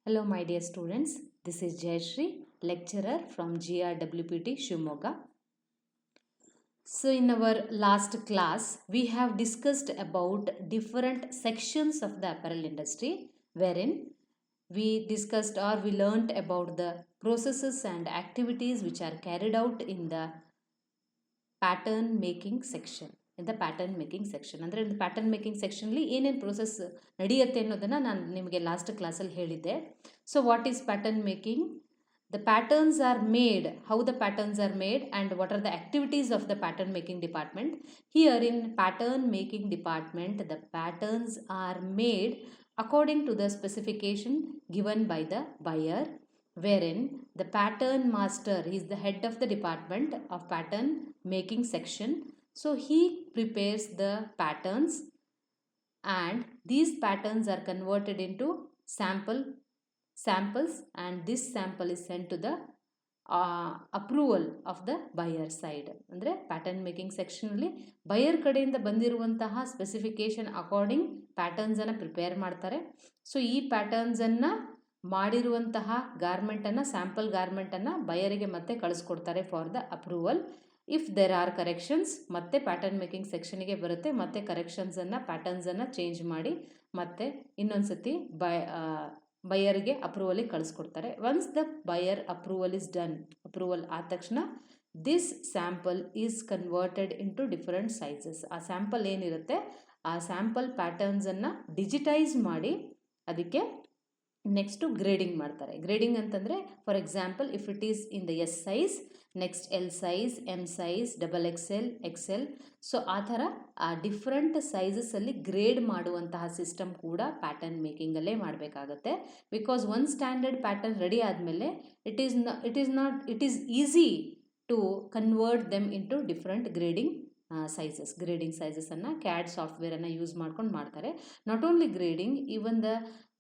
Hello my dear students, this is Jayashree, lecturer from GRWPT Shimoga. So in our last class, we have discussed about different sections of the apparel industry wherein we discussed or we learnt about the processes and activities which are carried out in the pattern making section. In the pattern making section ಅಂದರೆ in the pattern making section ಅಲ್ಲಿ ಏನೇನು process ನಡೆಯುತ್ತೆ ಅನ್ನೋದನ್ನು ನಾನು ನಿಮಗೆ last ಕ್ಲಾಸಲ್ಲಿ ಹೇಳಿದ್ದೆ. So what is pattern making? The patterns are made, how the patterns are made and what are the activities of the pattern making department. Here in pattern making department, the patterns are made according to the specification given by the buyer, wherein the pattern master is the head of the department of pattern making section. So he prepares the patterns and these patterns are converted into samples and this sample is sent to the approval of the buyer side. ಅಂದರೆ pattern making ಸೆಕ್ಷನಲ್ಲಿ buyer ಕಡೆಯಿಂದ ಬಂದಿರುವಂತಹ specification according ಪ್ಯಾಟರ್ನ್ಸನ್ನು prepare ಮಾಡ್ತಾರೆ. So ಈ ಪ್ಯಾಟರ್ನ್ಸನ್ನು ಮಾಡಿರುವಂತಹ ಗಾರ್ಮೆಂಟನ್ನು ಸ್ಯಾಂಪಲ್ ಗಾರ್ಮೆಂಟನ್ನು ಬಯರಿಗೆ ಮತ್ತೆ ಕಳಿಸ್ಕೊಡ್ತಾರೆ for the approval. If there are corrections ಮತ್ತೆ ಪ್ಯಾಟರ್ನ್ ಮೇಕಿಂಗ್ ಸೆಕ್ಷನಿಗೆ ಬರುತ್ತೆ, ಮತ್ತೆ ಕರೆಕ್ಷನ್ಸನ್ನು ಪ್ಯಾಟರ್ನ್ಸನ್ನು ಚೇಂಜ್ ಮಾಡಿ ಮತ್ತೆ ಇನ್ನೊಂದು ಸತಿ ಬಯರ್ಗೆ ಅಪ್ರೂವಲಿಗೆ ಕಳಿಸ್ಕೊಡ್ತಾರೆ. Once the buyer approval is done, approval ಆದ ತಕ್ಷಣ this sample is converted into different sizes. ಆ ಸ್ಯಾಂಪಲ್ ಏನಿರುತ್ತೆ ಆ ಸ್ಯಾಂಪಲ್ ಪ್ಯಾಟರ್ನ್ಸನ್ನು ಡಿಜಿಟೈಸ್ ಮಾಡಿ ಅದಕ್ಕೆ ನೆಕ್ಸ್ಟು ಗ್ರೇಡಿಂಗ್ ಮಾಡ್ತಾರೆ. ಗ್ರೇಡಿಂಗ್ ಅಂತಂದರೆ for example if it is in the S size, next L size, M size, XXL, XL. So ಆ ಥರ ಆ ಡಿಫ್ರೆಂಟ್ ಸೈಜಸಲ್ಲಿ ಗ್ರೇಡ್ ಮಾಡುವಂತಹ ಸಿಸ್ಟಮ್ ಕೂಡ ಪ್ಯಾಟರ್ನ್ ಮೇಕಿಂಗಲ್ಲೇ ಮಾಡಬೇಕಾಗತ್ತೆ. Because one standard pattern ready ಆದಮೇಲೆ it is easy to convert them into different grading ಸೈಜಸನ್ನು CAD ಸಾಫ್ಟ್ವೇರನ್ನು ಯೂಸ್ ಮಾಡ್ಕೊಂಡು ಮಾಡ್ತಾರೆ. Not only grading, even the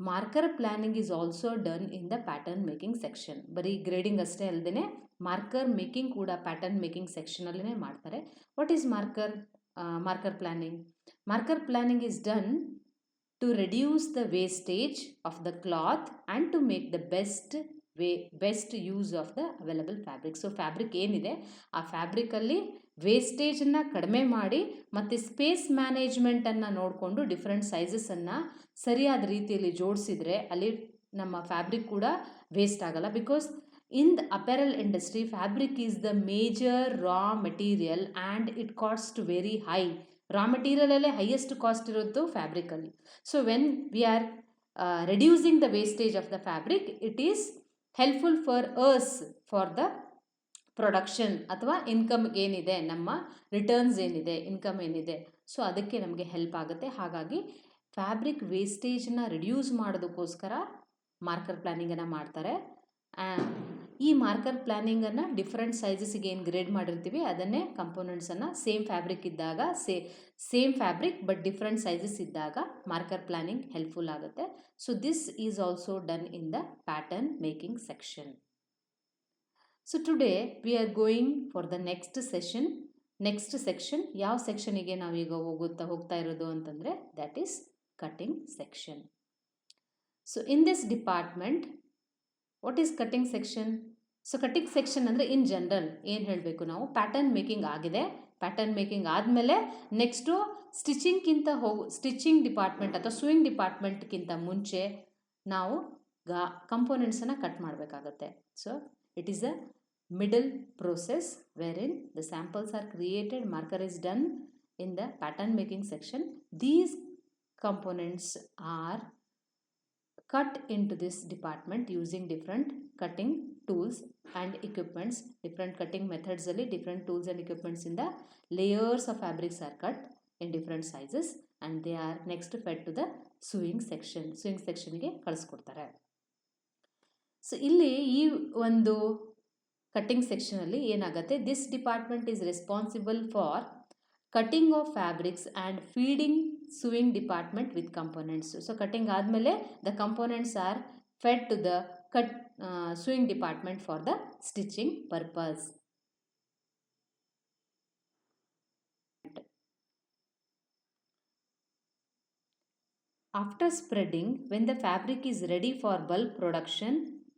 marker planning is also done in the pattern making section. ಬರೀ grading ಅಷ್ಟೇ ಅಲ್ಲದೆ marker making ಕೂಡ pattern making ಸೆಕ್ಷನಲ್ಲೇ ಮಾಡ್ತಾರೆ. What is marker planning? Marker planning is done to reduce the wastage of the cloth and to make the best use of the available fabric. So fabric ಏನಿದೆ ಆ ಫ್ಯಾಬ್ರಿಕಲ್ಲಿ ವೇಸ್ಟೇಜನ್ನು ಕಡಿಮೆ ಮಾಡಿ ಮತ್ತು space ಮ್ಯಾನೇಜ್ಮೆಂಟನ್ನು ನೋಡಿಕೊಂಡು different ಸೈಜಸನ್ನು ಸರಿಯಾದ ರೀತಿಯಲ್ಲಿ ಜೋಡಿಸಿದರೆ ಅಲ್ಲಿ ನಮ್ಮ ಫ್ಯಾಬ್ರಿಕ್ ಕೂಡ ವೇಸ್ಟ್ ಆಗಲ್ಲ. Because in the apparel industry fabric is the major raw material and it cost very high. Raw ಮೆಟೀರಿಯಲಲ್ಲೇ ಹೈಯೆಸ್ಟ್ ಕಾಸ್ಟ್ ಇರೋದು ಫ್ಯಾಬ್ರಿಕಲ್ಲಿ. So when we are reducing the wastage of the fabric, it is helpful for us for the production ಅಥವಾ income ಏನಿದೆ, ನಮ್ಮ returns ಏನಿದೆ, income ಏನಿದೆ, so ಅದಕ್ಕೆ ನಮಗೆ ಹೆಲ್ಪ್ ಆಗುತ್ತೆ. ಹಾಗಾಗಿ ಫ್ಯಾಬ್ರಿಕ್ ವೇಸ್ಟೇಜನ್ನ ರಿಡ್ಯೂಸ್ ಮಾಡೋದಕ್ಕೋಸ್ಕರ ಮಾರ್ಕರ್ ಪ್ಲ್ಯಾನಿಂಗನ್ನು ಮಾಡ್ತಾರೆ. ಈ ಮಾರ್ಕರ್ ಪ್ಲ್ಯಾನಿಂಗನ್ನು ಡಿಫ್ರೆಂಟ್ ಸೈಜಸ್ಸಿಗೆ ಏನು ಗ್ರೇಡ್ ಮಾಡಿರ್ತೀವಿ ಅದನ್ನೇ ಕಂಪೋನೆಂಟ್ಸನ್ನು ಸೇಮ್ ಫ್ಯಾಬ್ರಿಕ್ ಇದ್ದಾಗ same fabric but different sizes ಇದ್ದಾಗ ಮಾರ್ಕರ್ ಪ್ಲ್ಯಾನಿಂಗ್ ಹೆಲ್ಪ್ಫುಲ್ ಆಗುತ್ತೆ. So this is also done in the pattern making section. So today we are going for the next section. ಯಾವ ಸೆಕ್ಷನಿಗೆ ನಾವೀಗ ಹೋಗ್ತಾ ಇರೋದು ಅಂತಂದರೆ that is cutting section. So in this department what is cutting section? So cutting section ಅಂದರೆ in general ಏನು ಹೇಳಬೇಕು ನಾವು, pattern making ಆಗಿದೆ, ಪ್ಯಾಟರ್ನ್ ಮೇಕಿಂಗ್ ಆದಮೇಲೆ ನೆಕ್ಸ್ಟು ಸ್ಟಿಚಿಂಗ್ ಡಿಪಾರ್ಟ್ಮೆಂಟ್ ಅಥವಾ ಸೂಯಿಂಗ್ ಡಿಪಾರ್ಟ್ಮೆಂಟ್ಗಿಂತ ಮುಂಚೆ ನಾವು ಕಂಪೋನೆಂಟ್ಸನ್ನು ಕಟ್ ಮಾಡಬೇಕಾಗತ್ತೆ. So it is a middle process wherein the samples are created, marker is done in the pattern making section. These components are cut into this department using different cutting tools and equipments. Different cutting methods alli different tools and equipments in the layers of fabrics are cut in different sizes and they are next fed to the sewing section ಗೆ ಕಳಿಸ್ಕೊಡ್ತಾರೆ. So ಇಲ್ಲಿ ಈ ಒಂದು cutting ಸೆಕ್ಷನಲ್ಲಿ ಏನಾಗುತ್ತೆ, this department is responsible for cutting of fabrics and feeding sewing department with components. So cutting ಆದಮೇಲೆ the components are fed to the sewing department for the stitching purpose. After spreading, when the fabric is ready for bulk production,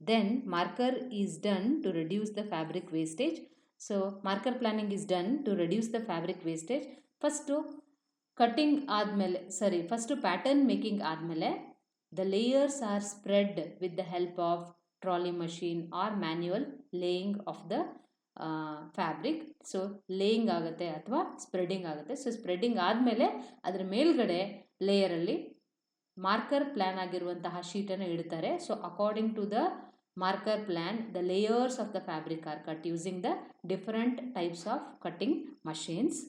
then marker is done to reduce the fabric wastage. So marker planning is done to reduce the fabric wastage. First pattern making ಆದಮೇಲೆ the layers are spread with the help of trolley machine or manual laying of the fabric. So laying ಆಗುತ್ತೆ ಅಥವಾ spreading ಆಗುತ್ತೆ. So spreading ಆದಮೇಲೆ ಅದರ ಮೇಲ್ಗಡೆ ಲೇಯರಲ್ಲಿ marker plan ಆಗಿರುವಂತಹ ಶೀಟನ್ನು ಇಡ್ತಾರೆ. So according to the marker plan the layers of the fabric are cut using the different types of cutting machines.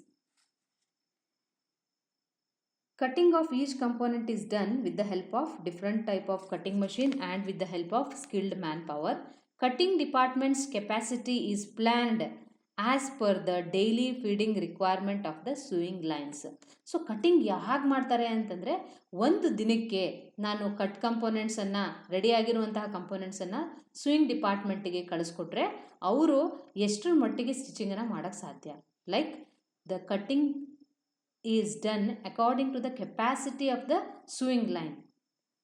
Cutting of each component is done with the help of different type of cutting machine and with the help of skilled manpower. Cutting department's capacity is planned as per the daily feeding requirement of the sewing lines. So cutting ಹೇಗೆ ಮಾಡ್ತಾರೆ ಅಂತಂದರೆ, ಒಂದು ದಿನಕ್ಕೆ ನಾನು cut ಕಂಪೋನೆಂಟ್ಸನ್ನು ರೆಡಿಯಾಗಿರುವಂತಹ ಕಂಪೋನೆಂಟ್ಸನ್ನು sewing ಡಿಪಾರ್ಟ್ಮೆಂಟಿಗೆ ಕಳಿಸ್ಕೊಟ್ರೆ ಅವರು ಎಷ್ಟರ ಮಟ್ಟಿಗೆ ಸ್ಟಿಚಿಂಗನ್ನು ಮಾಡೋಕ್ಕೆ ಸಾಧ್ಯ. Like the cutting is done according to the capacity of the sewing line.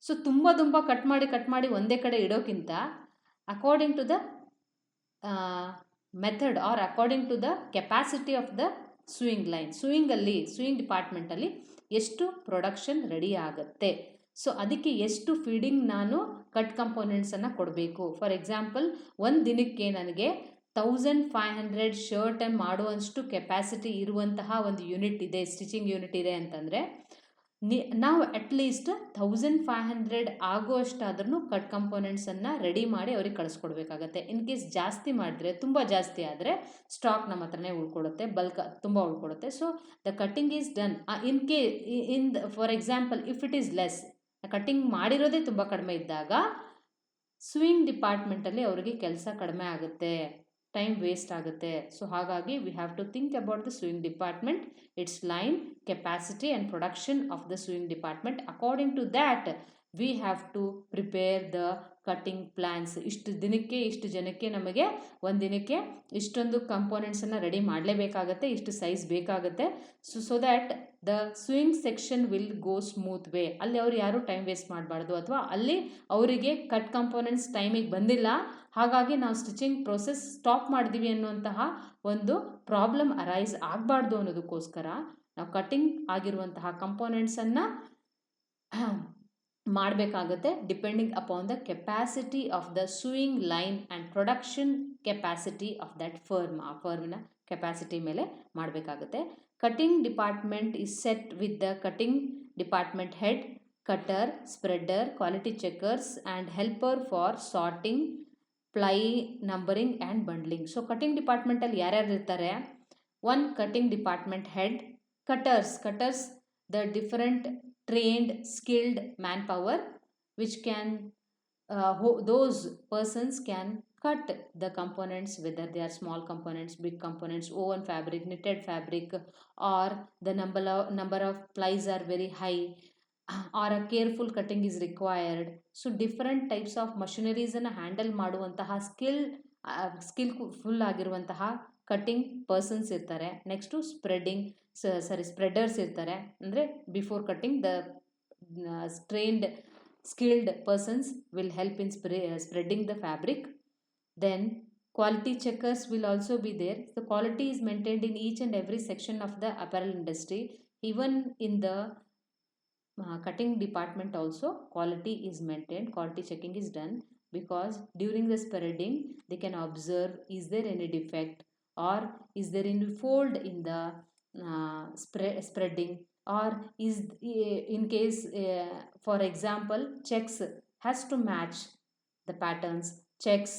So ತುಂಬ ಕಟ್ ಮಾಡಿ ಒಂದೇ ಕಡೆ ಇಡೋಕ್ಕಿಂತ according to the method or according to the capacity of the sewing line, sewing ಡಿಪಾರ್ಟ್ಮೆಂಟಲ್ಲಿ ಎಷ್ಟು ಪ್ರೊಡಕ್ಷನ್ ರೆಡಿ ಆಗುತ್ತೆ, so ಅದಕ್ಕೆ ಎಷ್ಟು ಫೀಡಿಂಗ್ ನಾನು ಕಟ್ ಕಂಪೋನೆಂಟ್ಸನ್ನು ಕೊಡಬೇಕು. ಫಾರ್ ಎಕ್ಸಾಂಪಲ್, ಒಂದು ದಿನಕ್ಕೆ ನನಗೆ 1500 ಶರ್ಟ್ ಮಾಡುವಷ್ಟು ಕೆಪಾಸಿಟಿ ಇರುವಂತಹ ಒಂದು ಯೂನಿಟ್ ಇದೆ, ಸ್ಟಿಚಿಂಗ್ ಯೂನಿಟ್ ಇದೆ ಅಂತಂದರೆ ನಾವು ಅಟ್ಲೀಸ್ಟ್ 1500 ಆಗುವಷ್ಟಾದ್ರೂ ಕಟ್ ಕಂಪೋನೆಂಟ್ಸನ್ನು ರೆಡಿ ಮಾಡಿ ಅವ್ರಿಗೆ ಕಳಿಸ್ಕೊಡ್ಬೇಕಾಗತ್ತೆ. ಇನ್ ಕೇಸ್ ಜಾಸ್ತಿ ಮಾಡಿದ್ರೆ, ತುಂಬ ಜಾಸ್ತಿ ಆದರೆ ಸ್ಟಾಕ್ ನಮ್ಮ ಹತ್ರನೇ ಉಳ್ಕೊಡುತ್ತೆ, ಬಲ್ಕ್ ತುಂಬ ಉಳ್ಕೊಡುತ್ತೆ. So the cutting is done for example if it is less, cutting ಮಾಡಿರೋದೇ ತುಂಬ ಕಡಿಮೆ ಇದ್ದಾಗ ಸೂಯಿಂಗ್ ಡಿಪಾರ್ಟ್ಮೆಂಟಲ್ಲಿ ಅವರಿಗೆ ಕೆಲಸ ಕಡಿಮೆ ಆಗುತ್ತೆ, ಟೈಮ್ ವೇಸ್ಟ್ ಆಗುತ್ತೆ. ಸೊ ಹಾಗಾಗಿ we have to think about the sewing department, its line, capacity and production of the sewing department. According to that we have to prepare the cutting plans. ಇಷ್ಟು ದಿನಕ್ಕೆ ಇಷ್ಟು ಜನಕ್ಕೆ ನಮಗೆ ಒಂದು ದಿನಕ್ಕೆ ಇಷ್ಟೊಂದು ಕಂಪೋನೆಂಟ್ಸನ್ನು ರೆಡಿ ಮಾಡಲೇಬೇಕಾಗತ್ತೆ, ಇಷ್ಟು ಸೈಜ್ ಬೇಕಾಗುತ್ತೆ. So that the sewing section will go smooth way. ಅಲ್ಲಿ ಅವ್ರು ಯಾರೂ ಟೈಮ್ ವೇಸ್ಟ್ ಮಾಡಬಾರ್ದು, ಅಥವಾ ಅಲ್ಲಿ ಅವರಿಗೆ ಕಟ್ ಕಂಪೋನೆಂಟ್ಸ್ ಟೈಮಿಗೆ ಬಂದಿಲ್ಲ, ಹಾಗಾಗಿ ನಾವು ಸ್ಟಿಚಿಂಗ್ ಪ್ರೋಸೆಸ್ ಸ್ಟಾಪ್ ಮಾಡಿದ್ವಿ ಅನ್ನುವಂತಹ ಒಂದು ಪ್ರಾಬ್ಲಮ್ ಅರೈಸ್ ಆಗಬಾರ್ದು ಅನ್ನೋದಕ್ಕೋಸ್ಕರ ನಾವು ಕಟ್ಟಿಂಗ್ ಆಗಿರುವಂತಹ ಕಂಪೋನೆಂಟ್ಸನ್ನು ಮಾಡಬೇಕಾಗುತ್ತೆ. Depending upon the capacity of the sewing line and production capacity of that firm, ಆ ಫರ್ಮ್ನ ಕೆಪಾಸಿಟಿ ಮೇಲೆ ಮಾಡಬೇಕಾಗುತ್ತೆ. Cutting department is set with the cutting department head, cutter, spreader, quality checkers and helper for sorting, ply, numbering and bundling. So cutting ಡಿಪಾರ್ಟ್ಮೆಂಟಲ್ಲಿ ಯಾರ್ಯಾರು ಇರ್ತಾರೆ? One cutting department head, cutters the different trained skilled manpower which can those persons can cut the components, whether they are small components, big components, woven fabric, knitted fabric, or the number of plies are very high, or a careful cutting is required. So different types of machineries ಅನ್ನು handle ಮಾಡುವಂತಹ skilful ಆಗಿರುವಂತಹ cutting persons ಇರ್ತಾರೆ. Next spreaders ಇರ್ತಾರೆ, ಅಂದರೆ before cutting the trained skilled persons will help in spreading the fabric. Then quality checkers will also be there. The quality is maintained in each and every section of the apparel industry. Even in the cutting department also quality is maintained, quality checking is done, because during the spreading they can observe, is there any defect, or is there any fold in the spreading, or is in case for example checks has to match the patterns, checks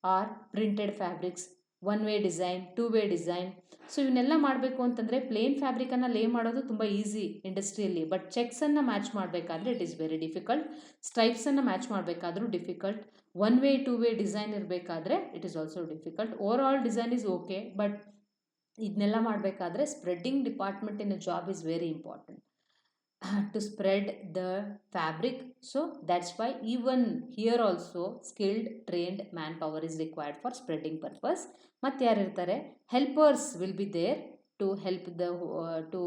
or printed fabrics, one way design, two way design. So ಇವನ್ನೆಲ್ಲ ಮಾಡಬೇಕು ಅಂತಂದರೆ plane ಫ್ಯಾಬ್ರಿಕನ್ನು ಲೇ ಮಾಡೋದು ತುಂಬ easy ಇಂಡಸ್ಟ್ರಿಯಲ್ಲಿ, but ಚೆಕ್ಸನ್ನು match ಮಾಡಬೇಕಾದ್ರೆ it is very difficult. ಸ್ಟ್ರೈಪ್ಸನ್ನು ಮ್ಯಾಚ್ ಮಾಡಬೇಕಾದ್ರೂ difficult. One way two way design ಇರಬೇಕಾದ್ರೆ it is also difficult. Overall design is okay, but ಇದನ್ನೆಲ್ಲ ಮಾಡಬೇಕಾದ್ರೆ ಸ್ಪ್ರೆಡ್ಡಿಂಗ್ ಡಿಪಾರ್ಟ್ಮೆಂಟಿನ job is very important to spread the fabric. So that's why even here also skilled trained manpower is required for spreading purpose. ಮತ್ತೆ ಯಾರು ಇರ್ತಾರೆ? Helpers will be there to help the to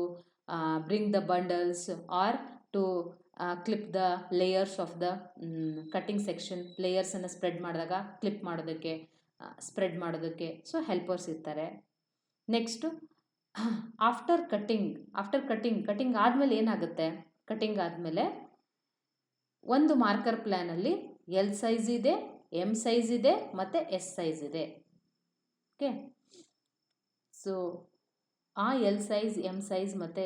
bring the bundles or to clip the layers of the cutting section, ಲೇಯರ್ಸನ್ನು spread ಮಾಡಿದಾಗ clip ಮಾಡೋದಕ್ಕೆ, spread ಮಾಡೋದಕ್ಕೆ so helpers ಇರ್ತಾರೆ. Next after cutting ಆದಮೇಲೆ ಏನಾಗುತ್ತೆ, ಕಟ್ಟಿಂಗ್ ಆದಮೇಲೆ ಒಂದು ಮಾರ್ಕರ್ ಪ್ಲ್ಯಾನಲ್ಲಿ ಎಲ್ ಸೈಜ್ ಇದೆ, ಎಮ್ ಸೈಜ್ ಇದೆ ಮತ್ತು ಎಸ್ ಸೈಜ್ ಇದೆ. ಓಕೆ, ಸೊ ಆ ಎಲ್ ಸೈಜ್, ಎಮ್ ಸೈಜ್ ಮತ್ತು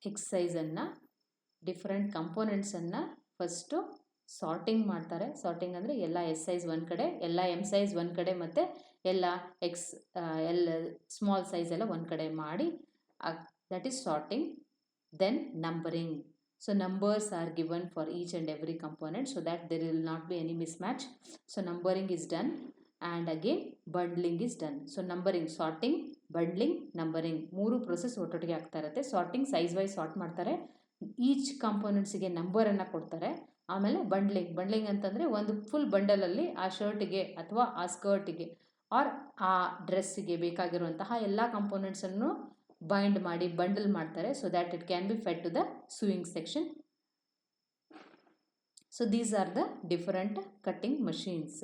ಎಕ್ಸ್ ಸೈಜನ್ನು ಡಿಫ್ರೆಂಟ್ ಕಂಪೋನೆಂಟ್ಸನ್ನು ಫಸ್ಟು ಸಾರ್ಟಿಂಗ್ ಮಾಡ್ತಾರೆ. ಸಾರ್ಟಿಂಗ್ ಅಂದರೆ ಎಲ್ಲ ಎಸ್ ಸೈಜ್ ಒಂದು ಕಡೆ, ಎಲ್ಲ ಎಮ್ ಸೈಜ್ ಒಂದು ಕಡೆ ಮತ್ತು ಎಲ್ಲ ಎಲ್ ಸ್ಮಾಲ್ ಸೈಜ್ ಎಲ್ಲ ಒಂದು ಕಡೆ ಮಾಡಿ, that is sorting. Then numbering. So numbers are given for each and every component so that there will not be any mismatch. So numbering is done and again bundling is done. So numbering, sorting, bundling, numbering ಮೂರು process ಒಟ್ಟೊಟ್ಟಿಗೆ ಆಗ್ತಾ ಇರುತ್ತೆ. Sorting size wise sort ಮಾಡ್ತಾರೆ, each ಕಾಂಪೋನೆಂಟ್ಸಿಗೆ ನಂಬರನ್ನು ಕೊಡ್ತಾರೆ. ಆಮೇಲೆ ಬಂಡ್ಲಿಂಗ್ ಅಂತಂದರೆ ಒಂದು ಫುಲ್ ಬಂಡಲಲ್ಲಿ ಆ ಶರ್ಟಿಗೆ ಅಥವಾ ಆ ಸ್ಕರ್ಟಿಗೆ ಆರ್ ಆ ಡ್ರೆಸ್ಸಿಗೆ ಬೇಕಾಗಿರುವಂತಹ ಎಲ್ಲ ಕಾಂಪೋನೆಂಟ್ಸನ್ನು ಬೈಂಡ್ ಮಾಡಿ ಬಂಡಲ್ ಮಾಡ್ತಾರೆ so that it can be fed to the sewing section. So these are the different cutting machines.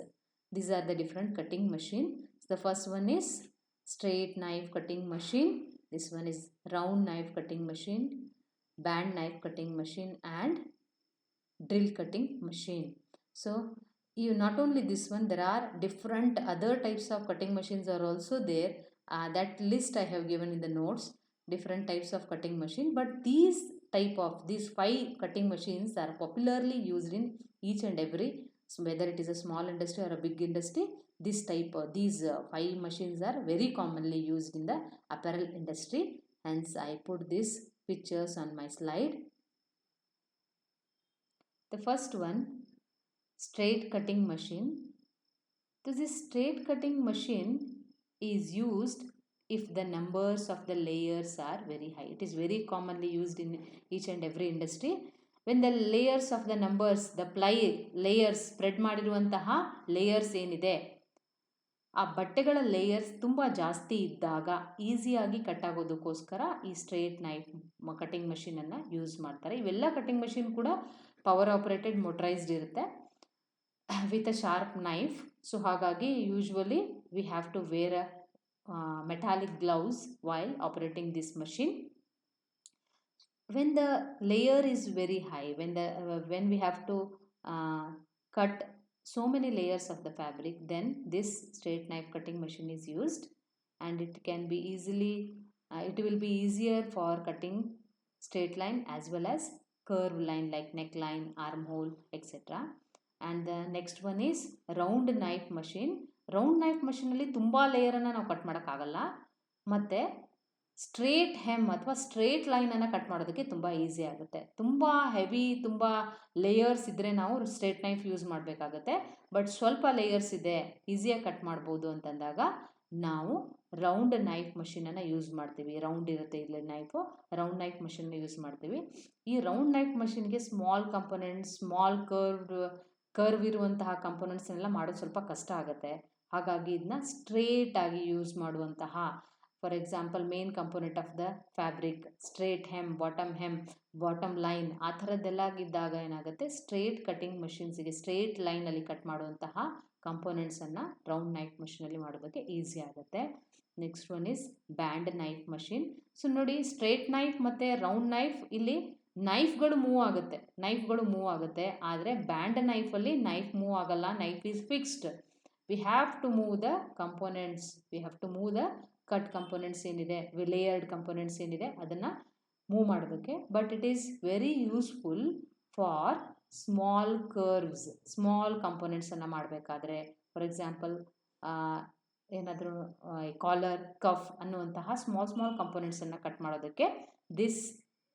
The first one is straight knife cutting machine, this one is round knife cutting machine, band knife cutting machine and drill cutting machine. So you not only this one, there are different other types of cutting machines are also there. That list I have given in the notes, different types of cutting machine, but these 5 cutting machines are popularly used in each and every, so whether it is a small industry or a big industry, these 5 machines are very commonly used in the apparel industry. Hence I put these pictures on my slide. The first one, straight cutting machine. So this straight cutting machine is used if the numbers of the layers are very high. It is very commonly used in each and every industry. When the layers of the numbers, the ply layers, spread ಮಾಡಿರುವಂತಹ layers ಏನಿದೆ, ಆ ಬಟ್ಟೆಗಳ layers ತುಂಬ ಜಾಸ್ತಿ ಇದ್ದಾಗ ಈಸಿಯಾಗಿ cut ಆಗೋದಕ್ಕೋಸ್ಕರ ಈ ಸ್ಟ್ರೇಟ್ ನೈಫ್ ಕಟ್ಟಿಂಗ್ ಮಷೀನನ್ನು ಯೂಸ್ ಮಾಡ್ತಾರೆ. ಇವೆಲ್ಲ ಕಟ್ಟಿಂಗ್ ಮಷೀನ್ ಕೂಡ ಪವರ್ ಆಪರೇಟೆಡ್ ಮೋಟರೈಸ್ಡ್ ಇರುತ್ತೆ with a sharp knife. So ಹಾಗಾಗಿ usually we have to wear metallic gloves while operating this machine. When the layer is very high, when we have to cut so many layers of the fabric, then this straight knife cutting machine is used and it can be easily it will be easier for cutting straight line as well as curved line like neckline, armhole, etc. And the next one is round knife machine. Round knife ಮಷೀನಲ್ಲಿ ತುಂಬ ಲೇಯರನ್ನು ನಾವು cut ಮಾಡೋಕ್ಕಾಗಲ್ಲ, ಮತ್ತು straight hem ಅಥವಾ straight ಲೈನನ್ನು cut ಮಾಡೋದಕ್ಕೆ ತುಂಬ ಈಸಿ ಆಗುತ್ತೆ. ತುಂಬ ಹೆವಿ, ತುಂಬ ಲೇಯರ್ಸ್ ಇದ್ದರೆ ನಾವು ಸ್ಟ್ರೇಟ್ ನೈಫ್ ಯೂಸ್ ಮಾಡಬೇಕಾಗುತ್ತೆ. ಬಟ್ ಸ್ವಲ್ಪ ಲೇಯರ್ಸ್ ಇದೆ, ಈಸಿಯಾಗಿ ಕಟ್ ಮಾಡ್ಬೋದು ಅಂತಂದಾಗ ನಾವು ರೌಂಡ್ ನೈಫ್ ಮಷೀನನ್ನು ಯೂಸ್ ಮಾಡ್ತೀವಿ. ರೌಂಡ್ ಇರುತ್ತೆ ಇಲ್ಲಿ ನೈಫು, ರೌಂಡ್ ನೈಫ್ ಮಷೀನ್ನ ಯೂಸ್ ಮಾಡ್ತೀವಿ. ಈ ರೌಂಡ್ ನೈಫ್ ಮಷೀನ್ಗೆ ಸ್ಮಾಲ್ ಕಂಪೋನೆಂಟ್ಸ್, ಸ್ಮಾಲ್ ಕರ್ವ್ ಇರುವಂತಹ ಕಂಪೋನೆಂಟ್ಸ್ನೆಲ್ಲ ಮಾಡೋದು ಸ್ವಲ್ಪ ಕಷ್ಟ ಆಗುತ್ತೆ. ಹಾಗಾಗಿ ಇದನ್ನ ಸ್ಟ್ರೇಟಾಗಿ ಯೂಸ್ ಮಾಡುವಂತಹ, for example main component of the fabric, straight hem, bottom line, ಆ ಥರದ್ದೆಲ್ಲ ಇದ್ದಾಗ ಏನಾಗುತ್ತೆ, ಸ್ಟ್ರೇಟ್ ಕಟ್ಟಿಂಗ್ ಮಷೀನ್ಸಿಗೆ ಸ್ಟ್ರೇಟ್ ಲೈನಲ್ಲಿ ಕಟ್ ಮಾಡುವಂತಹ ಕಂಪೋನೆಂಟ್ಸನ್ನು ರೌಂಡ್ ನೈಫ್ ಮಷೀನಲ್ಲಿ ಮಾಡೋದಕ್ಕೆ ಈಸಿ ಆಗುತ್ತೆ. Next one is band knife machine. So ನೋಡಿ, ಸ್ಟ್ರೇಟ್ ನೈಫ್ ಮತ್ತು ರೌಂಡ್ ನೈಫ್, ಇಲ್ಲಿ ನೈಫ್ಗಳು ಮೂವ್ ಆಗುತ್ತೆ, ಆದರೆ ಬ್ಯಾಂಡ್ ನೈಫಲ್ಲಿ ನೈಫ್ ಮೂವ್ ಆಗಲ್ಲ, knife is fixed. We have to move the components, we have to move the cut components ಏನಿದೆ, layered components ಏನಿದೆ ಅದನ್ನು move ಮಾಡೋದಕ್ಕೆ. But it is very useful for small curves, small ಕಂಪೋನೆಂಟ್ಸನ್ನು ಮಾಡಬೇಕಾದ್ರೆ, for example ಏನಾದರೂ collar, cuff ಅನ್ನುವಂತಹ small ಕಂಪೋನೆಂಟ್ಸನ್ನು cut ಮಾಡೋದಕ್ಕೆ this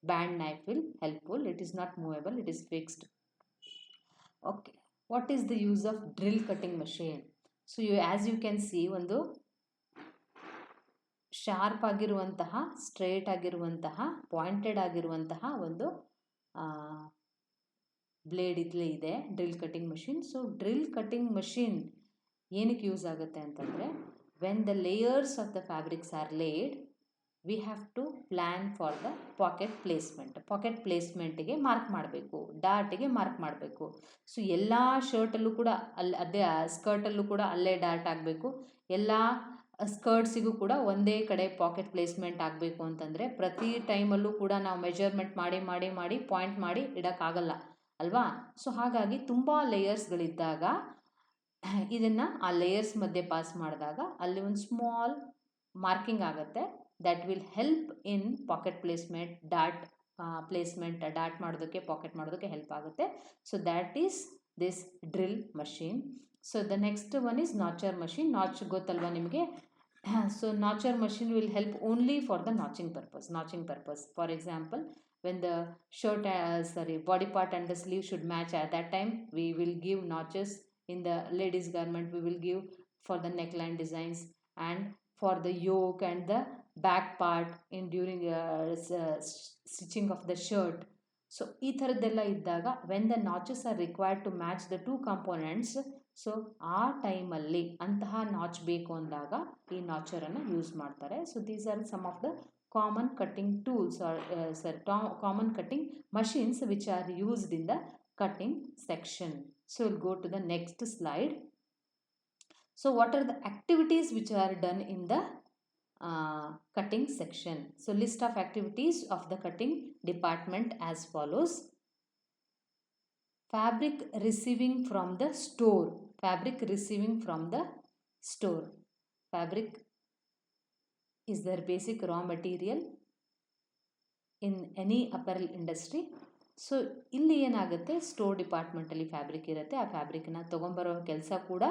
band knife will helpful. It is not movable, it is fixed. Okay, what is the use of drill cutting machine? So as you can see, ಒಂದು sharp ಆಗಿರುವಂತಹ, straight ಆಗಿರುವಂತಹ, pointed ಆಗಿರುವಂತಹ ಒಂದು blade ಇದ್ಲೇ ಇದೆ drill cutting machine. So drill cutting machine ಏನಕ್ಕೆ use ಆಗುತ್ತೆ ಅಂತಂದರೆ, when the layers of the fabrics are laid, we have to plan for the pocket placement. Pocket ಪ್ಲೇಸ್ಮೆಂಟಿಗೆ ಮಾರ್ಕ್ ಮಾಡಬೇಕು, ಡಾರ್ಟಿಗೆ ಮಾರ್ಕ್ ಮಾಡಬೇಕು. ಸೊ ಎಲ್ಲ ಶರ್ಟಲ್ಲೂ ಕೂಡ ಅದೇ ಸ್ಕರ್ಟಲ್ಲೂ ಕೂಡ ಅಲ್ಲೇ ಡಾರ್ಟ್ ಆಗಬೇಕು. ಎಲ್ಲ ಸ್ಕರ್ಟ್ಸಿಗೂ ಕೂಡ ಒಂದೇ ಕಡೆ ಪಾಕೆಟ್ ಪ್ಲೇಸ್ಮೆಂಟ್ ಆಗಬೇಕು ಅಂತಂದರೆ ಪ್ರತಿ ಟೈಮಲ್ಲೂ ಕೂಡ ನಾವು ಮೆಜರ್ಮೆಂಟ್ ಮಾಡಿ ಮಾಡಿ ಮಾಡಿ ಪಾಯಿಂಟ್ ಮಾಡಿ ಇಡೋಕ್ಕಾಗಲ್ಲ ಅಲ್ವಾ. ಸೊ ಹಾಗಾಗಿ ತುಂಬ ಲೇಯರ್ಸ್ಗಳಿದ್ದಾಗ ಇದನ್ನು ಆ ಲೇಯರ್ಸ್ ಮಧ್ಯೆ ಪಾಸ್ ಮಾಡಿದಾಗ ಅಲ್ಲಿ ಒಂದು ಸ್ಮಾಲ್ ಮಾರ್ಕಿಂಗ್ ಆಗುತ್ತೆ. That will help in pocket placement, dot ಮಾಡೋದಕ್ಕೆ, ಪಾಕೆಟ್ ಮಾಡೋದಕ್ಕೆ ಹೆಲ್ಪ್ ಆಗುತ್ತೆ. So that is this drill machine. So the next one is notcher machine. Notch ಗೊತ್ತಲ್ವಾ ನಿಮಗೆ. So notcher machine will help only for the notching purpose. For example, when the shirt body part and the sleeve should match, at that time we will give notches. In the ladies garment we will give for the neckline designs and for the yoke and the back part in during stitching of the shirt. So ಈ ಥರದ್ದೆಲ್ಲ ಇದ್ದಾಗ when the notches are required to match the two components, so ಆ ಟೈಮಲ್ಲಿ ಅಂತಹ notch ಬೇಕು ಅಂದಾಗ ಈ ನಾಚರನ್ನು ಯೂಸ್ ಮಾಡ್ತಾರೆ. So these are some of the common cutting tools are common cutting machines which are used in the cutting section. So we'll go to the next slide. So what are the activities which are done in the cutting section? So list of activities of the cutting department as follows. Fabric receiving from the store. Fabric is their basic raw material in any apparel industry. So ಇಲ್ಲಿ ಏನಾಗುತ್ತೆ, store ಡಿಪಾರ್ಟ್ಮೆಂಟಲ್ಲಿ fabric ಇರುತ್ತೆ. ಆ ಫ್ಯಾಬ್ರಿಕ್ನ ತೊಗೊಂಬರೋ ಕೆಲಸ ಕೂಡ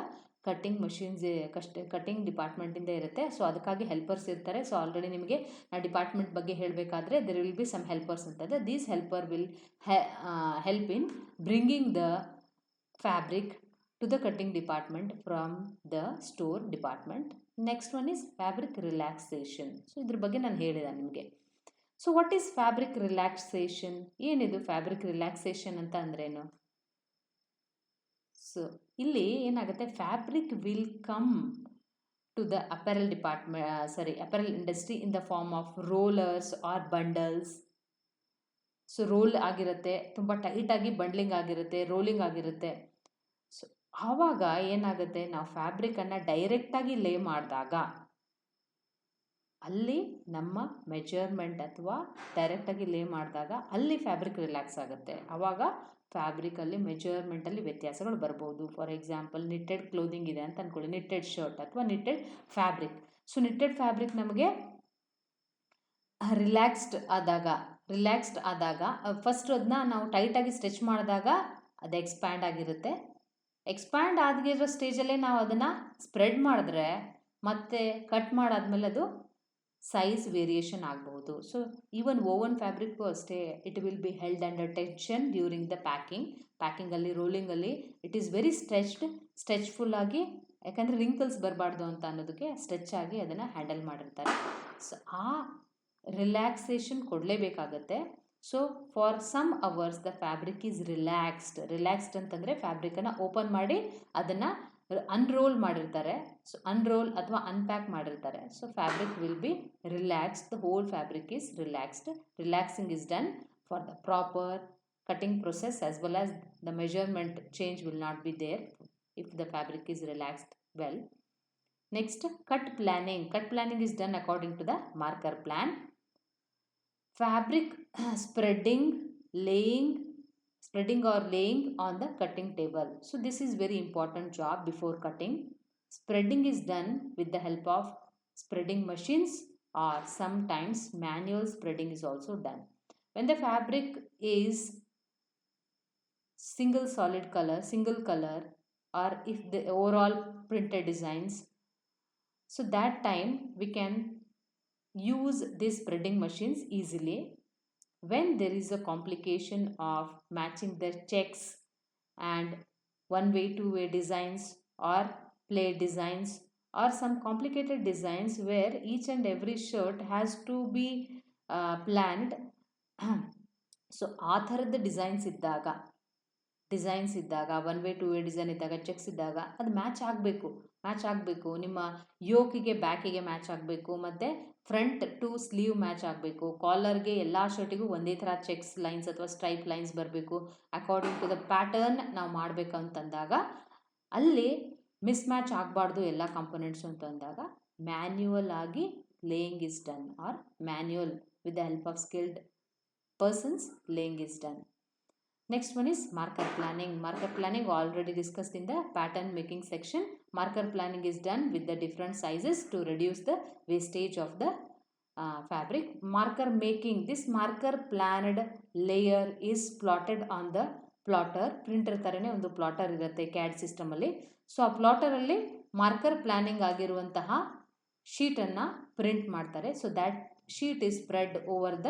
cutting ಡಿಪಾರ್ಟ್ಮೆಂಟಿಂದ ಇರುತ್ತೆ. So ಅದಕ್ಕಾಗಿ helpers ಇರ್ತಾರೆ. So already ನಿಮಗೆ ಡಿಪಾರ್ಟ್ಮೆಂಟ್ ಬಗ್ಗೆ ಹೇಳಬೇಕಾದ್ರೆ there will be some helpers ಅಂತಂದರೆ these helper will help in bringing the fabric to the cutting department from the store department. Next one is fabric relaxation. So ಇದ್ರ ಬಗ್ಗೆ ನಾನು ಹೇಳಿದೆ ನಿಮಗೆ. So what is fabric relaxation? ಏನಿದು fabric relaxation ಅಂತ ಅಂದ್ರೇನು? So ಇಲ್ಲಿ ಏನಾಗುತ್ತೆ, fabric will come to the apparel industry in the form of rollers or bundles. So roll ಆಗಿರುತ್ತೆ, ತುಂಬ ಟೈಟಾಗಿ ಬಂಡ್ಲಿಂಗ್ ಆಗಿರುತ್ತೆ, ರೋಲಿಂಗ್ ಆಗಿರುತ್ತೆ. ಸೊ ಆವಾಗ ಏನಾಗುತ್ತೆ, ನಾವು ಫ್ಯಾಬ್ರಿಕನ್ನು ಡೈರೆಕ್ಟಾಗಿ ಲೇ ಮಾಡಿದಾಗ ಅಲ್ಲಿ ನಮ್ಮ ಮೆಜರ್ಮೆಂಟ್ ಅಥವಾ ಡೈರೆಕ್ಟಾಗಿ ಲೇ ಮಾಡಿದಾಗ ಅಲ್ಲಿ ಫ್ಯಾಬ್ರಿಕ್ ರಿಲ್ಯಾಕ್ಸ್ ಆಗುತ್ತೆ. ಆವಾಗ ಫ್ಯಾಬ್ರಿಕಲ್ಲಿ ಮೆಜರ್ಮೆಂಟಲ್ಲಿ ವ್ಯತ್ಯಾಸಗಳು ಬರ್ಬೋದು. ಫಾರ್ ಎಕ್ಸಾಂಪಲ್ ನಿಟ್ಟೆಡ್ ಕ್ಲೋದಿಂಗ್ ಇದೆ ಅಂತ ಅಂದ್ಕೊಳ್ಳಿ, ನಿಟ್ಟೆಡ್ ಶರ್ಟ್ ಅಥವಾ knitted fabric. So knitted fabric ನಮಗೆ ರಿಲ್ಯಾಕ್ಸ್ಡ್ ಆದಾಗ ಫಸ್ಟ್ ಅದನ್ನ ನಾವು ಟೈಟಾಗಿ ಸ್ಟಿಚ್ ಮಾಡಿದಾಗ ಅದು ಎಕ್ಸ್ಪ್ಯಾಂಡ್ ಆಗಿರುತ್ತೆ. ಎಕ್ಸ್ಪ್ಯಾಂಡ್ ಆಗಿರೋ ಸ್ಟೇಜಲ್ಲೇ ನಾವು ಅದನ್ನು ಸ್ಪ್ರೆಡ್ ಮಾಡಿದ್ರೆ ಮತ್ತೆ ಕಟ್ ಮಾಡಾದ್ಮೇಲೆ ಅದು ಸೈಜ್ ವೇರಿಯೇಷನ್ ಆಗಬಹುದು. ಸೊ ಈವನ್ ಓವನ್ ಫ್ಯಾಬ್ರಿಕ್ಗೂ ಅಷ್ಟೇ, it will be held under tension during the ಪ್ಯಾಕಿಂಗಲ್ಲಿ ರೋಲಿಂಗಲ್ಲಿ ಇಟ್ ಈಸ್ ವೆರಿ ಸ್ಟ್ರೆಚ್ಫುಲ್ ಆಗಿ, ಯಾಕಂದರೆ ರಿಂಕಲ್ಸ್ ಬರಬಾರ್ದು ಅಂತ ಅನ್ನೋದಕ್ಕೆ ಸ್ಟ್ರೆಚ್ ಆಗಿ ಅದನ್ನು ಹ್ಯಾಂಡಲ್ ಮಾಡಿರ್ತಾರೆ. ಸೊ ಆ ರಿಲ್ಯಾಕ್ಸೇಷನ್ ಕೊಡಲೇಬೇಕಾಗತ್ತೆ. So for some hours the fabric is relaxed ಅಂತಂದರೆ ಫ್ಯಾಬ್ರಿಕನ್ನು ಓಪನ್ ಮಾಡಿ ಅದನ್ನು ಅನ್ರೋಲ್ ಮಾಡಿರ್ತಾರೆ. ಸೊ ಅನ್ರೋಲ್ ಅಥವಾ ಅನ್ಪ್ಯಾಕ್ ಮಾಡಿರ್ತಾರೆ. So fabric will be relaxed, the whole fabric is relaxed. Relaxing is done for the proper cutting process as well as the measurement change will not be there if the fabric is relaxed well. Next, cut planning is done according to the marker plan. Fabric spreading or laying on the cutting table. So this is very important job before cutting. Spreading is done with the help of spreading machines or sometimes manual spreading is also done. When the fabric is single color or if the overall printed designs, so that time we can use these spreading machines easily. When there is a complication of matching the checks and one-way, two-way designs or plate designs or some complicated designs where each and every shirt has to be planned. So ಆ ಥರದ designs ಇದ್ದಾಗ one way two way design ಇದ್ದಾಗ cheques ಇದ್ದಾಗ ಅದು match ಆಗಬೇಕು. ನಿಮ್ಮ ಯೋಕಿಗೆ ಬ್ಯಾಕಿಗೆ match ಆಗಬೇಕು, ಮತ್ತು ಫ್ರಂಟ್ ಟು ಸ್ಲೀವ್ ಮ್ಯಾಚ್ ಆಗಬೇಕು, ಕಾಲರ್ಗೆ ಎಲ್ಲ ಶರ್ಟಿಗೂ ಒಂದೇ ಥರ ಚೆಕ್ಸ್ ಲೈನ್ಸ್ ಅಥವಾ ಸ್ಟ್ರೈಪ್ ಲೈನ್ಸ್ ಬರಬೇಕು, ಅಕಾರ್ಡಿಂಗ್ ಟು ದ ಪ್ಯಾಟರ್ನ್ ನಾವು ಮಾಡಬೇಕು ಅಂತಂದಾಗ ಅಲ್ಲಿ ಮಿಸ್ ಮ್ಯಾಚ್ ಆಗಬಾರ್ದು ಎಲ್ಲ ಕಂಪೋನೆಂಟ್ಸು ಅಂತ ಅಂದಾಗ ಮ್ಯಾನ್ಯುವಲ್ ಆಗಿ laying is done or manual with the help of skilled persons laying is done. Next one is marker planning. Marker planning already discussed in the pattern making section. Marker planning is done with the different sizes to reduce the wastage of the fabric. Marker making, this marker planned layer is plotted on the plotter. Printer ತರನೇ ಒಂದು plotter ಇರುತ್ತೆ CAD system ಅಲ್ಲಿ. So ಆ plotter ಅಲ್ಲಿ marker planning ಆಗಿರುವಂತಹ ಶೀಟನ್ನು print ಮಾಡ್ತಾರೆ. So that sheet is spread over the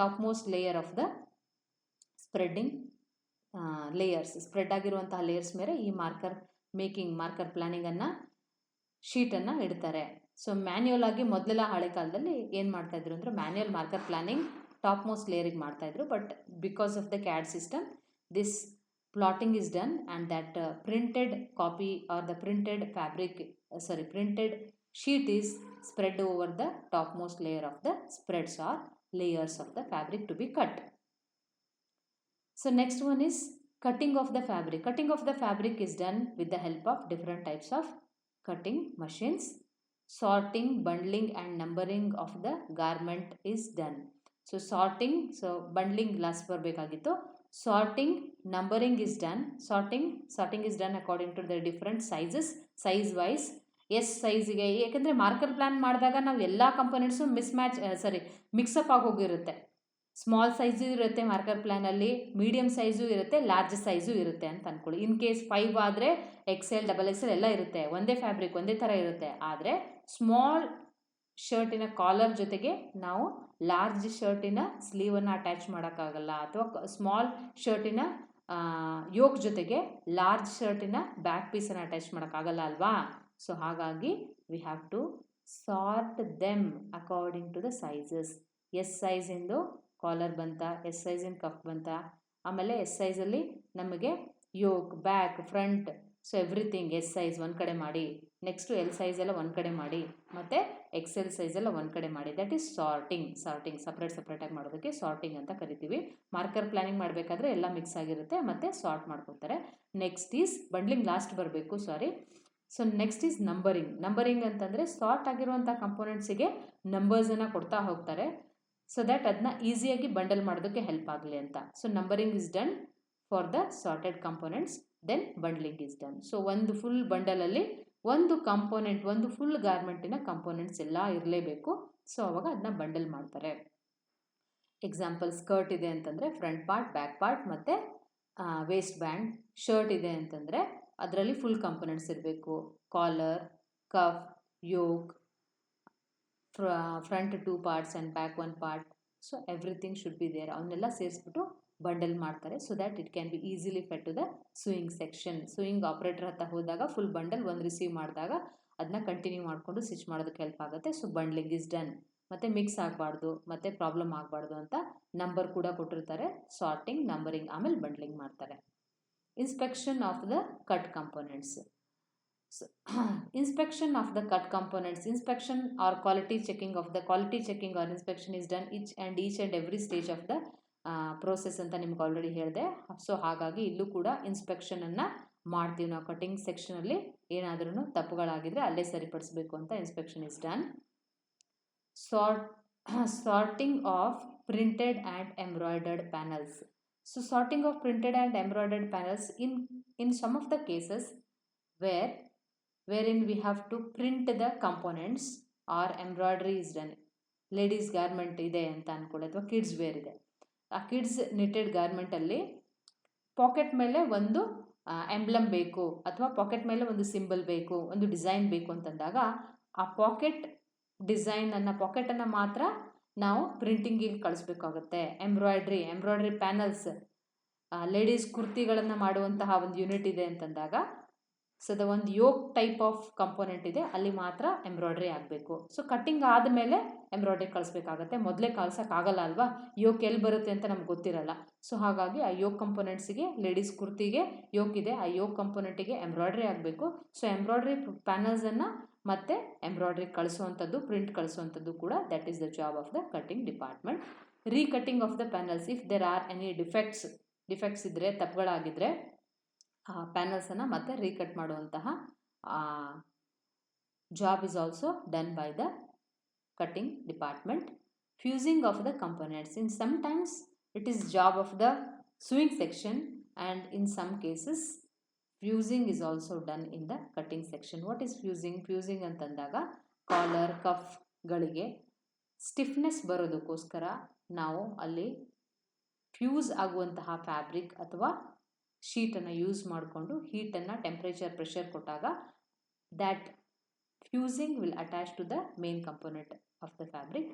top most layer of the spreading layers. Spread ಆಗಿರುವಂತಹ layers ಮೇಲೆ ಈ ಮಾರ್ಕರ್ ಪ್ಲಾನಿಂಗನ್ನು ಶೀಟನ್ನು ಇಡ್ತಾರೆ. ಸೊ ಮ್ಯಾನ್ಯುಯಲ್ ಆಗಿ ಮೊದಲೆಲ್ಲ ಹಳೆ ಕಾಲದಲ್ಲಿ ಏನು ಮಾಡ್ತಾಯಿದ್ರು ಅಂದರೆ manual marker planning top most ಲೇಯರಿಗೆ ಮಾಡ್ತಾಯಿದ್ರು. But because of the CAD system this plotting is done and that printed copy or the printed sheet is spread over the topmost layer of the spreads or layers of the fabric to be cut. So next one is cutting of the fabric. Cutting of the fabric is done with the help of different types of cutting machines. Sorting, bundling and numbering of the garment is done. So sorting, so bundling last ಬರಬೇಕಾಗಿತ್ತು. Sorting, numbering is done. Sorting is done according to the different sizes, size wise. S ಸೈಜಿಗೆ, ಏಕೆಂದರೆ marker plan ಮಾಡಿದಾಗ ನಾವು ಎಲ್ಲ components mix up ಆಗೋಗಿರುತ್ತೆ. Small size ಇರುತ್ತೆ marker ಪ್ಲ್ಯಾನಲ್ಲಿ, medium size ಇರುತ್ತೆ, ಲಾರ್ಜ್ ಸೈಜು ಇರುತ್ತೆ ಅಂತ ಅಂದ್ಕೊಳ್ಳಿ. ಇನ್ ಕೇಸ್ 5 ಆದರೆ XL, XXL ಎಲ್ಲ ಇರುತ್ತೆ, ಒಂದೇ ಫ್ಯಾಬ್ರಿಕ್ ಒಂದೇ ಥರ ಇರುತ್ತೆ. ಆದರೆ ಸ್ಮಾಲ್ ಶರ್ಟಿನ ಕಾಲರ್ ಜೊತೆಗೆ ನಾವು ಲಾರ್ಜ್ ಶರ್ಟಿನ ಸ್ಲೀವನ್ನು ಅಟ್ಯಾಚ್ ಮಾಡೋಕ್ಕಾಗಲ್ಲ, ಅಥವಾ ಸ್ಮಾಲ್ ಶರ್ಟಿನ ಯೋಕ್ ಜೊತೆಗೆ ಲಾರ್ಜ್ ಶರ್ಟಿನ ಬ್ಯಾಕ್ ಪೀಸನ್ನು ಅಟ್ಯಾಚ್ ಮಾಡೋಕ್ಕಾಗಲ್ಲ ಅಲ್ವಾ. ಸೊ ಹಾಗಾಗಿ we have to sort them according to the sizes. S ಸೈಜಿಂದು ಕಾಲರ್ ಬಂತ, ಎಸ್ ಸೈಜಿನ ಕಫ್ ಬಂತ, ಆಮೇಲೆ ಎಸ್ ಸೈಜಲ್ಲಿ ನಮಗೆ yoke, back, front, so everything S size ಒಂದು ಕಡೆ ಮಾಡಿ, ನೆಕ್ಸ್ಟು ಎಲ್ ಸೈಜ್ ಎಲ್ಲ ಒಂದು ಕಡೆ ಮಾಡಿ, ಮತ್ತು XL ಸೈಜ್ ಎಲ್ಲ ಒಂದು ಕಡೆ ಮಾಡಿ. That is sorting. ಸಪ್ರೇಟಾಗಿ ಮಾಡೋದಕ್ಕೆ ಸಾರ್ಟಿಂಗ್ ಅಂತ ಕರಿತೀವಿ. ಮಾರ್ಕರ್ ಪ್ಲ್ಯಾನಿಂಗ್ ಮಾಡಬೇಕಾದ್ರೆ ಎಲ್ಲ ಮಿಕ್ಸ್ ಆಗಿರುತ್ತೆ, ಮತ್ತು ಸಾರ್ಟ್ ಮಾಡ್ಕೊತಾರೆ. ನೆಕ್ಸ್ಟ್ ಈಸ್ ಬಂಡ್ಲಿಂಗ್, ಲಾಸ್ಟ್ ಬರಬೇಕು, ಸಾರಿ. ಸೊ ನೆಕ್ಸ್ಟ್ ಈಸ್ ನಂಬರಿಂಗ್ ಅಂತಂದರೆ ಸಾರ್ಟ್ ಆಗಿರುವಂಥ ಕಂಪೋನೆಂಟ್ಸಿಗೆ ನಂಬರ್ಸನ್ನು ಕೊಡ್ತಾ ಹೋಗ್ತಾರೆ, ಸೊ ದ್ಯಾಟ್ ಅದನ್ನ ಈಸಿಯಾಗಿ ಬಂಡಲ್ ಮಾಡೋದಕ್ಕೆ ಹೆಲ್ಪ್ ಆಗಲಿ ಅಂತ. So numbering is done for the sorted components, then bundling is done. So ಒಂದು ಫುಲ್ ಬಂಡಲಲ್ಲಿ ಒಂದು ಕಂಪೋನೆಂಟ್, ಒಂದು ಫುಲ್ ಗಾರ್ಮೆಂಟಿನ ಕಂಪೋನೆಂಟ್ಸ್ ಎಲ್ಲ ಇರಲೇಬೇಕು. ಸೊ ಅವಾಗ ಅದನ್ನ ಬಂಡಲ್ ಮಾಡ್ತಾರೆ. ಎಕ್ಸಾಂಪಲ್, ಸ್ಕರ್ಟ್ ಇದೆ ಅಂತಂದರೆ ಫ್ರಂಟ್ ಪಾರ್ಟ್, ಬ್ಯಾಕ್ ಪಾರ್ಟ್ ಮತ್ತು ವೇಸ್ಟ್ ಬ್ಯಾಂಡ್. ಶರ್ಟ್ ಇದೆ ಅಂತಂದರೆ ಅದರಲ್ಲಿ ಫುಲ್ ಕಂಪೋನೆಂಟ್ಸ್ ಇರಬೇಕು, collar, cuff, yoke, front 2 parts and back 1 part. So everything should be there. ಅವನ್ನೆಲ್ಲ ಸೇರಿಸ್ಬಿಟ್ಟು ಬಂಡಲ್ ಮಾಡ್ತಾರೆ, so that it can be easily fed to the sewing section. Sewing operator ಹತ್ರ ಹೋದಾಗ full bundle ಒಂದು receive ಮಾಡಿದಾಗ ಅದನ್ನ continue ಮಾಡಿಕೊಂಡು stitch ಮಾಡೋದಕ್ಕೆ ಹೆಲ್ಪ್ ಆಗುತ್ತೆ. So bundling is done. ಮತ್ತು ಮಿಕ್ಸ್ ಆಗಬಾರ್ದು, ಮತ್ತು ಪ್ರಾಬ್ಲಮ್ ಆಗಬಾರ್ದು ಅಂತ ನಂಬರ್ ಕೂಡ ಕೊಟ್ಟಿರ್ತಾರೆ. ಸಾರ್ಟಿಂಗ್, ನಂಬರಿಂಗ್, ಆಮೇಲೆ ಬಂಡ್ಲಿಂಗ್ ಮಾಡ್ತಾರೆ. Inspection of the cut components. Inspection of the cut components. Inspection or quality checking or inspection is done each and every stage of the process ಅಂತ ನಿಮ್ಗೆ ಆಲ್ರೆಡಿ ಹೇಳಿದೆ. ಸೊ ಹಾಗಾಗಿ ಇಲ್ಲೂ ಕೂಡ ಇನ್ಸ್ಪೆಕ್ಷನನ್ನು ಮಾಡ್ತೀವಿ ನಾವು. ಕಟಿಂಗ್ ಸೆಕ್ಷನಲ್ಲಿ ಏನಾದ್ರೂ ತಪ್ಪುಗಳಾಗಿದ್ರೆ ಅಲ್ಲೇ ಸರಿಪಡಿಸಬೇಕು ಅಂತ inspection is done. Sorting of printed and embroidered panels. So sorting of printed and embroidered panels in some of the cases wherein we have to print the components or embroidery is done. Ladies garment ಇದೆ ಅಂತ ಅಂದ್ಕೊಳ್ಳಿ, ಅಥವಾ kids wear ಇದೆ. ಆ kids ನಿಟೆಡ್ ಗಾರ್ಮೆಂಟಲ್ಲಿ packet ಮೇಲೆ ಒಂದು emblem ಬೇಕು, ಅಥವಾ ಪಾಕೆಟ್ ಮೇಲೆ ಒಂದು ಸಿಂಬಲ್ ಬೇಕು, ಒಂದು ಡಿಸೈನ್ ಬೇಕು ಅಂತಂದಾಗ ಆ ಪಾಕೆಟನ್ನು ಮಾತ್ರ ನಾವು ಪ್ರಿಂಟಿಂಗಿಗೆ ಕಳಿಸ್ಬೇಕಾಗುತ್ತೆ. ಎಂಬ್ರಾಯ್ಡ್ರಿ ಪ್ಯಾನಲ್ಸ್, ಲೇಡೀಸ್ ಕುರ್ತಿಗಳನ್ನು ಮಾಡುವಂತಹ ಒಂದು ಯೂನಿಟ್ ಇದೆ ಅಂತಂದಾಗ, ಸೊ ಒಂದು ಯೋಕ್ ಟೈಪ್ ಆಫ್ ಕಂಪೋನೆಂಟ್ ಇದೆ, ಅಲ್ಲಿ ಮಾತ್ರ ಎಂಬ್ರಾಯ್ಡ್ರಿ ಆಗಬೇಕು. ಸೊ ಕಟ್ಟಿಂಗ್ ಆದಮೇಲೆ ಎಂಬ್ರಾಯ್ಡ್ರಿ ಕಳಿಸ್ಬೇಕಾಗತ್ತೆ, ಮೊದಲೇ ಕಳ್ಸೋಕ್ಕಾಗಲ್ಲ ಅಲ್ವಾ, ಯೋಕ್ ಎಲ್ಲಿ ಬರುತ್ತೆ ಅಂತ ನಮ್ಗೆ ಗೊತ್ತಿರಲ್ಲ. ಸೊ ಹಾಗಾಗಿ ಆ ಯೋಕ್ ಕಂಪೋನೆಂಟ್ಸಿಗೆ, ಲೇಡೀಸ್ ಕುರ್ತಿಗೆ ಯೋಕ್ ಇದೆ, ಆ ಯೋಕ್ ಕಂಪೋನೆಂಟಿಗೆ ಎಂಬ್ರಾಯ್ಡ್ರಿ ಆಗಬೇಕು. ಸೊ ಎಂಬ್ರಾಯ್ಡ್ರಿ ಪ್ಯಾನಲ್ಸನ್ನು ಮತ್ತು ಎಂಬ್ರಾಯ್ಡ್ರಿ ಕಳಿಸುವಂಥದ್ದು, ಪ್ರಿಂಟ್ ಕಳಿಸುವಂಥದ್ದು ಕೂಡ that is the job of the cutting department. Recutting of the panels, if there are any defects ಇದ್ದರೆ, ತಪ್ಪುಗಳಾಗಿದ್ದರೆ ಆ ಪ್ಯಾನಲ್ಸನ್ನು ಮತ್ತೆ ರೀಕಟ್ ಮಾಡುವಂತಹ job is also done by the cutting department. Fusing of the components, in sometimes it is job of the sewing section and in some cases fusing is also done in the cutting section. What is fusing? Fusing ಅಂತಂದಾಗ collar ಕಫ್ಗಳಿಗೆ stiffness ಬರೋದಕ್ಕೋಸ್ಕರ ನಾವು ಅಲ್ಲಿ fuse ಆಗುವಂತಹ fabric ಅಥವಾ ಶೀಟನ್ನು use ಮಾಡಿಕೊಂಡು ಹೀಟನ್ನು temperature pressure ಕೊಟ್ಟಾಗ that fusing will attach to the main component of the fabric,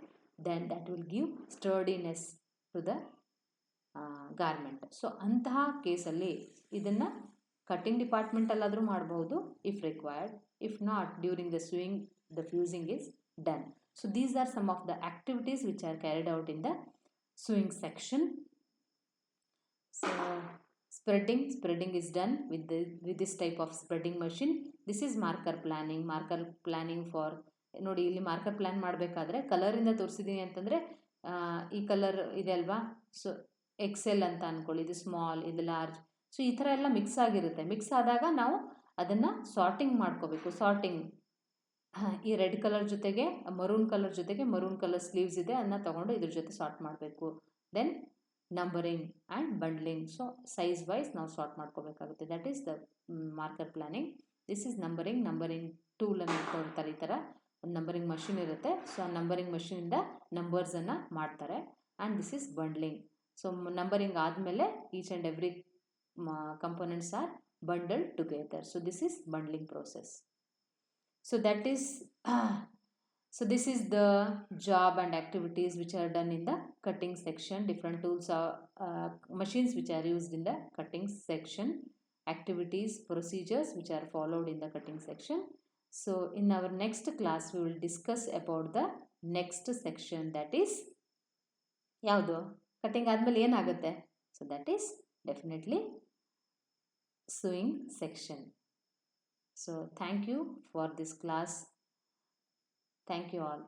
then that will give sturdiness to the garment. So ಅಂತಹ ಕೇಸಲ್ಲಿ ಇದನ್ನು ಕಟ್ಟಿಂಗ್ ಡಿಪಾರ್ಟ್ಮೆಂಟಲ್ಲಾದರೂ ಮಾಡಬಹುದು if required, if not during the sewing the fusing is done. So these are some of the activities which are carried out in the sewing section. So spreading is done with this type of spreading machine. This is marker planning for ನೋಡಿ, ಇಲ್ಲಿ marker plan ಮಾಡಬೇಕಾದ್ರೆ ಕಲರಿಂದ ತೋರಿಸಿದ್ದೀನಿ ಅಂತಂದರೆ ಈ colour ಇದೆ ಅಲ್ವಾ, so XL ಅಂತ ಅಂದ್ಕೊಳ್ಳಿ, ಇದು ಸ್ಮಾಲ್, ಇದು ಲಾರ್ಜ್. ಸೊ ಈ ಥರ ಎಲ್ಲ ಮಿಕ್ಸ್ ಆಗಿರುತ್ತೆ. ಮಿಕ್ಸ್ ಆದಾಗ ನಾವು ಅದನ್ನು ಸಾರ್ಟಿಂಗ್ ಮಾಡ್ಕೋಬೇಕು. ಸಾರ್ಟಿಂಗ್, ಈ ರೆಡ್ ಕಲರ್ ಜೊತೆಗೆ ಮರೂನ್ ಕಲರ್ ಜೊತೆಗೆ ಮರೂನ್ ಕಲರ್ ಸ್ಲೀವ್ಸ್ ಇದೆ, ಅದನ್ನು ತೊಗೊಂಡು ಇದ್ರ ಜೊತೆ ಸಾರ್ಟ್ ಮಾಡಬೇಕು. Then numbering and bundling, so size wise ನಾವು ಸಾರ್ಟ್ ಮಾಡ್ಕೋಬೇಕಾಗುತ್ತೆ. That is the marker planning. This is numbering ಟೂಲನ್ನು ಕೊಡ್ತಾರೆ. ಈ ಥರ ಒಂದು ನಂಬರಿಂಗ್ ಮಷಿನ್ ಇರುತ್ತೆ. ಸೊ ಆ ನಂಬರಿಂಗ್ ಮಷಿನಿಂದ ನಂಬರ್ಸನ್ನು ಮಾಡ್ತಾರೆ. And this is bundling. So numbering ಆದಮೇಲೆ each and every components are bundled together. So this is ಬಂಡ್ಲಿಂಗ್ process. So that is so this is the job and activities which are done in the cutting section. Different tools are machines which are used in the cutting section, activities, procedures which are followed in the cutting section. So in our next class we will discuss about the next section, that is ಯಾವುದು, cutting ಆದಮೇಲೆ ಏನಾಗುತ್ತೆ. So that is definitely sewing section. So thank you for this class. Thank you all.